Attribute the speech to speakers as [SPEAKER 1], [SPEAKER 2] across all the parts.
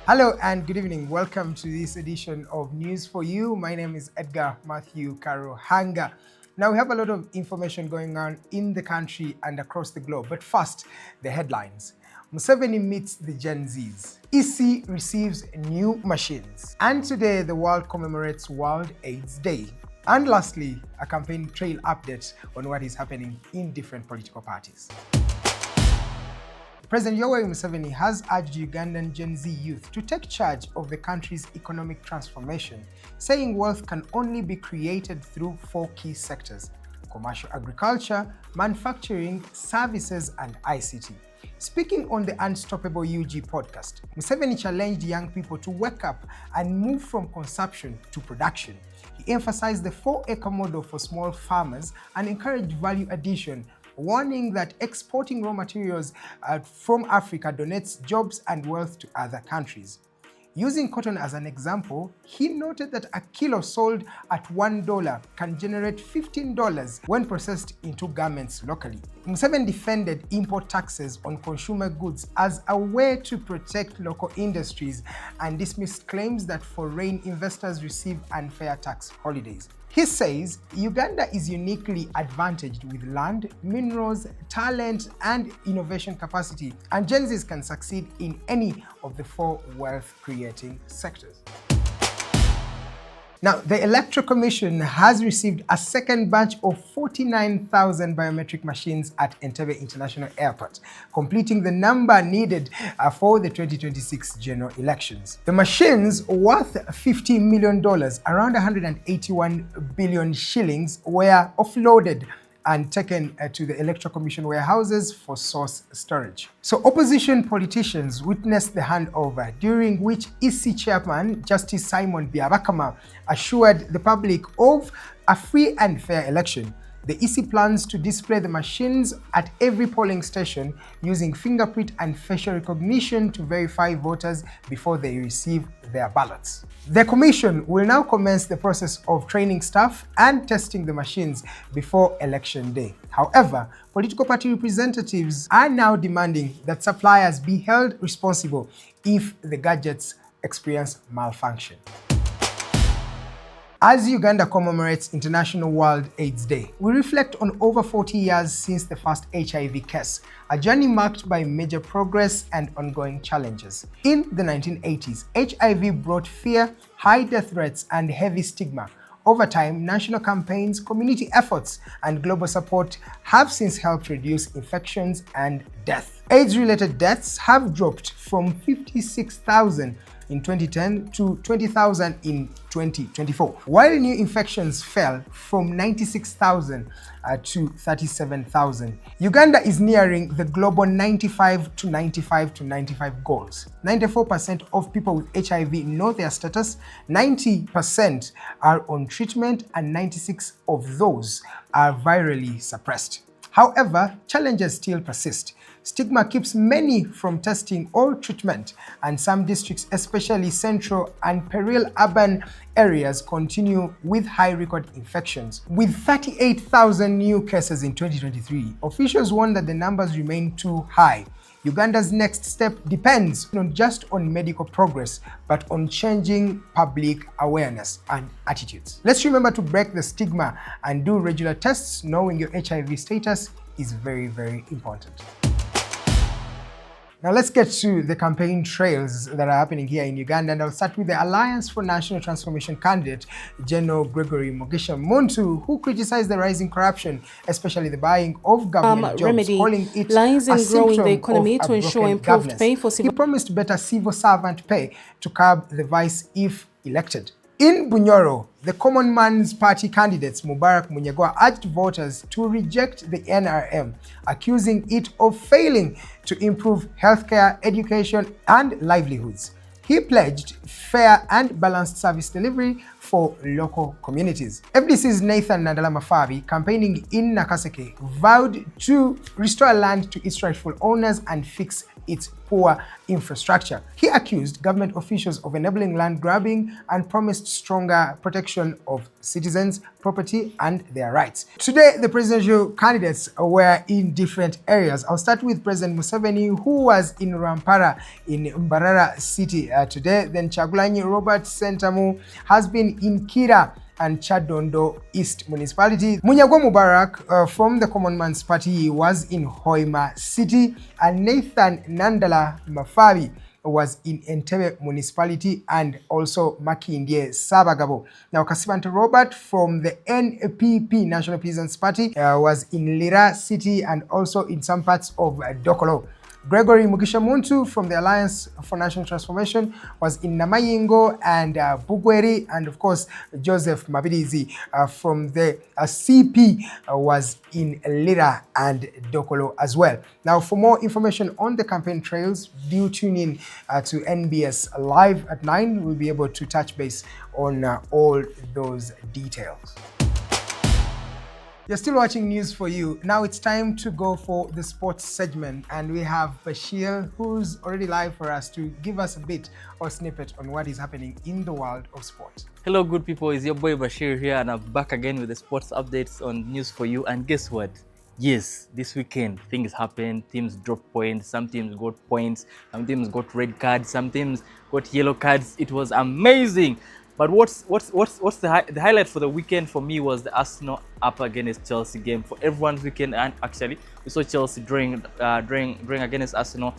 [SPEAKER 1] Hello and good evening. Welcome to this edition of News for You. My name is Edgar Matthew Karohanga. Now, we have a lot of information going on in the country and across the globe. But first, the headlines. Museveni meets the Gen Zs. EC receives new machines. And today, the world commemorates World AIDS Day. And lastly, a campaign trail update on what is happening in different political parties. President Yoweri Museveni has urged Ugandan Gen Z youth to take charge of the country's economic transformation, saying wealth can only be created through four key sectors: commercial agriculture, manufacturing, services, and ICT. Speaking on the Unstoppable UG podcast, Museveni challenged young people to wake up and move from consumption to production. He emphasized the 4-acre model for small farmers and encouraged value addition, warning that exporting raw materials from Africa donates jobs and wealth to other countries. Using cotton as an example, he noted that a kilo sold at $1 can generate $15 when processed into garments locally. Museveni defended import taxes on consumer goods as a way to protect local industries and dismissed claims that foreign investors receive unfair tax holidays. He says Uganda is uniquely advantaged with land, minerals, talent, and innovation capacity, and Gen Zs can succeed in any of the four wealth-creating sectors. Now, the Electoral Commission has received a second batch of 49,000 biometric machines at Entebbe International Airport, completing the number needed for the 2026 general elections. The machines, worth $50 million, around 181 billion shillings, were offloaded and taken to the Electoral Commission warehouses for source storage. So opposition politicians witnessed the handover, during which EC Chairman Justice Simon Byabakama assured the public of a free and fair election. The EC plans to display the machines at every polling station using fingerprint and facial recognition to verify voters before they receive their ballots. The Commission will now commence the process of training staff and testing the machines before Election Day. However, political party representatives are now demanding that suppliers be held responsible if the gadgets experience malfunction. As Uganda commemorates International World AIDS Day, we reflect on over 40 years since the first HIV case, a journey marked by major progress and ongoing challenges. In the 1980s, HIV brought fear, high death rates, and heavy stigma. Over time, national campaigns, community efforts, and global support have since helped reduce infections and death. AIDS-related deaths have dropped from 56,000 in 2010 to 20,000 in 2024, while new infections fell from 96,000 to 37,000. Uganda is nearing the global 95 to 95 goals. 94% of people with HIV know their status, 90% are on treatment, and 96 of those are virally suppressed. However, challenges still persist. Stigma keeps many from testing or treatment, and some districts, especially central and peripheral urban areas, continue with high record infections. With 38,000 new cases in 2023, officials warn that the numbers remain too high. Uganda's next step depends not just on medical progress, but on changing public awareness and attitudes. Let's remember to break the stigma and do regular tests. Knowing your HIV status is very, very important. Now let's get to the campaign trails that are happening here in Uganda, and I'll start with the Alliance for National Transformation candidate, General Gregory Mugisha Muntu, who criticized the rising corruption, especially the buying of government jobs, calling it
[SPEAKER 2] lies in
[SPEAKER 1] a
[SPEAKER 2] growing
[SPEAKER 1] symptom
[SPEAKER 2] the economy
[SPEAKER 1] of
[SPEAKER 2] to
[SPEAKER 1] a
[SPEAKER 2] ensure
[SPEAKER 1] broken
[SPEAKER 2] improved
[SPEAKER 1] governance.
[SPEAKER 2] pay for civil.
[SPEAKER 1] He promised better civil servant pay to curb the vice if elected. In Bunyoro, the Common Man's Party candidates Mubarak Munyagwa urged voters to reject the NRM, accusing it of failing to improve healthcare, education, and livelihoods. He pledged fair and balanced service delivery for local communities. FDC's Nathan Nadala Mafabi, campaigning in Nakaseke, vowed to restore land to its rightful owners and fix its poor infrastructure. He accused government officials of enabling land grabbing and promised stronger protection of citizens, property, and their rights. Today, the presidential candidates were in different areas. I'll start with President Museveni, who was in Rampara in Mbarara City today. Then Chagulanyi Robert Sentamu has been in Kira and Chadondo East Municipality. Munyagwa Mubarak from the Common Man's Party was in Hoima City, and Nathan Nandala Mafabi was in Entebbe Municipality and also Makindye Sabagabo. Now, Kasibante Robert from the NPP National Peasants Party was in Lira City and also in some parts of Dokolo. Gregory Mugisha Muntu from the Alliance for National Transformation was in Namayingo and Bugweri, and of course Joseph Mabidizi from the CP was in Lira and Dokolo as well. Now, for more information on the campaign trails, do tune in to NBS Live at 9. We'll be able to touch base on all those details. You're still watching News for You. Now it's time to go for the sports segment, and we have Bashir, who's already live for us to give us a bit or snippet on what is happening in the world of sport.
[SPEAKER 2] Hello, good people. It's your boy Bashir here, and I'm back again with the sports updates on News for You. And guess what? Yes, this weekend things happened. Teams dropped points. Some teams got points. Some teams got red cards. Some teams got yellow cards. It was amazing. But what's the highlight for the weekend for me was the Arsenal up against Chelsea game. For everyone's weekend, and actually we saw Chelsea drawing against Arsenal.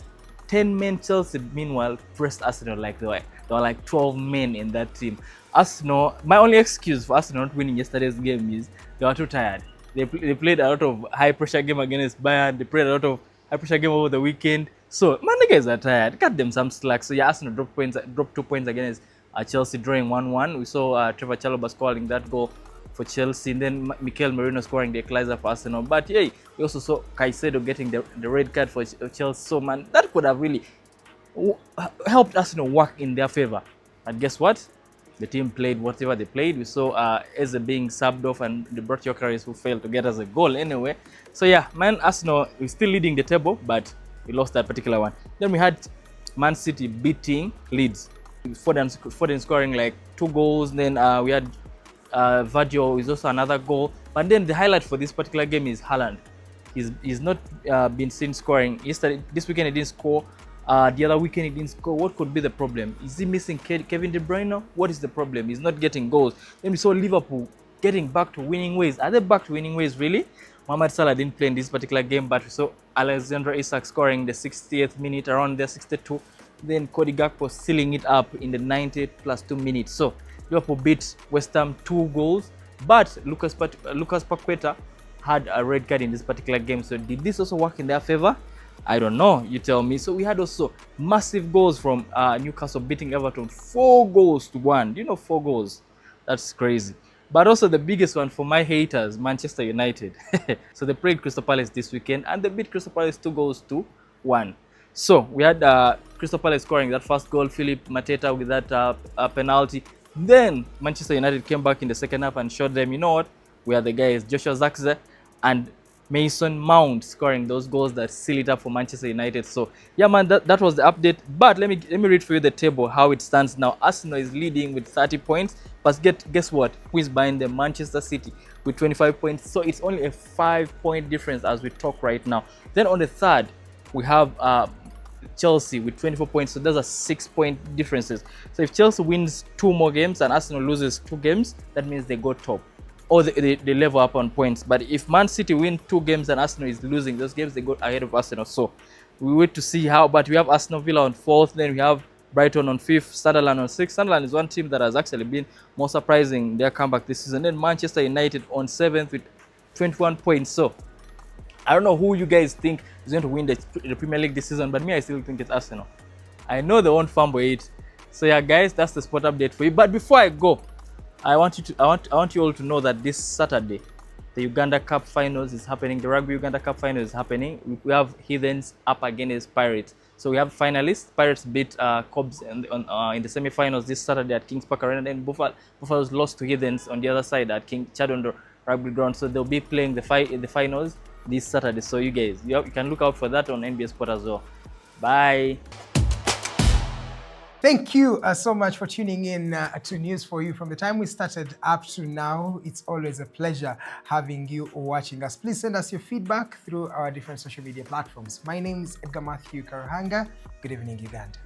[SPEAKER 2] 10 men Chelsea meanwhile pressed Arsenal like there were like 12 men in that team. Arsenal, my only excuse for Arsenal not winning yesterday's game is they were too tired. They played a lot of high pressure game against Bayern. They played a lot of high pressure game over the weekend. So man, the guys are tired. Cut them some slack. So yeah, Arsenal dropped 2 points against Chelsea, drawing 1-1. We saw Trevor Chalobah scoring that goal for Chelsea, and then Mikel Merino scoring the equalizer for Arsenal. But yeah, we also saw Caicedo getting the red card for Chelsea. So man, that could have really helped Arsenal work in their favor. And guess what? The team played whatever they played. We saw Eze being subbed off, and they brought Gyökeres, who failed to get us a goal anyway. So yeah, man, Arsenal is still leading the table, but we lost that particular one. Then we had Man City beating Leeds. Foden scoring like 2 goals. Then we had Vardio is also another goal. But then the highlight for this particular game is Haaland. He's not been seen scoring. This weekend he didn't score. The other weekend he didn't score. What could be the problem? Is he missing Kevin De Bruyne? What is the problem? He's not getting goals. Then we saw Liverpool getting back to winning ways. Are they back to winning ways really? Mohamed Salah didn't play in this particular game, but we saw Alexander Isak scoring the 60th minute, around the 62. Then Cody Gakpo sealing it up in the 90th plus 2 minutes. So Liverpool beat West Ham 2 goals, but Lucas Paqueta had a red card in this particular game. So did this also work in their favor? I don't know, you tell me. So we had also massive goals from Newcastle beating Everton 4-1. Do you know 4 goals? That's crazy. But also the biggest one for my haters, Manchester United. So they played Crystal Palace this weekend and they beat Crystal Palace 2-1. So we had Crystal Palace scoring that first goal, Philip Mateta with that penalty. Then Manchester United came back in the second half and showed them, you know what, we are the guys. Joshua Zirkzee and Mason Mount scoring those goals that seal it up for Manchester United. So yeah, man, that was the update. But let me read for you the table, how it stands now. Arsenal is leading with 30 points. But guess what? Who is behind them? Manchester City with 25 points. So it's only a 5-point difference as we talk right now. Then on the third, we have Chelsea with 24 points. So those are 6-point differences. So if Chelsea wins 2 more games and Arsenal loses 2 games, that means they go top. Or they level up on points. But if Man City win 2 games and Arsenal is losing those games, they go ahead of Arsenal. So we wait to see how. But we have Aston Villa on 4th. Then we have Brighton on 5th. Sunderland on 6th. Sunderland is one team that has actually been more surprising their comeback this season. Then Manchester United on 7th with 21 points. So I don't know who you guys think is going to win the Premier League this season, but me, I still think it's Arsenal. I know they won't fumble it. So yeah, guys, that's the sport update for you. But before I go, I want you all to know that this Saturday, the Uganda Cup Finals is happening. The Rugby Uganda Cup Finals is happening. We have Heathens up against Pirates. So we have finalists. Pirates beat Cobs in the semi-finals this Saturday at Kings Park Arena. Then Buffaloes lost to Heathens on the other side at King Chadondo Rugby Ground. So they'll be playing the finals this Saturday. So you guys, you can look out for that on NBS Sport as well. Bye.
[SPEAKER 1] Thank you so much for tuning in to News for You. From the time we started up to now, it's always a pleasure having you watching us. Please send us your feedback through our different social media platforms. My name is Edgar Matthew Karuhanga. Good evening, Uganda.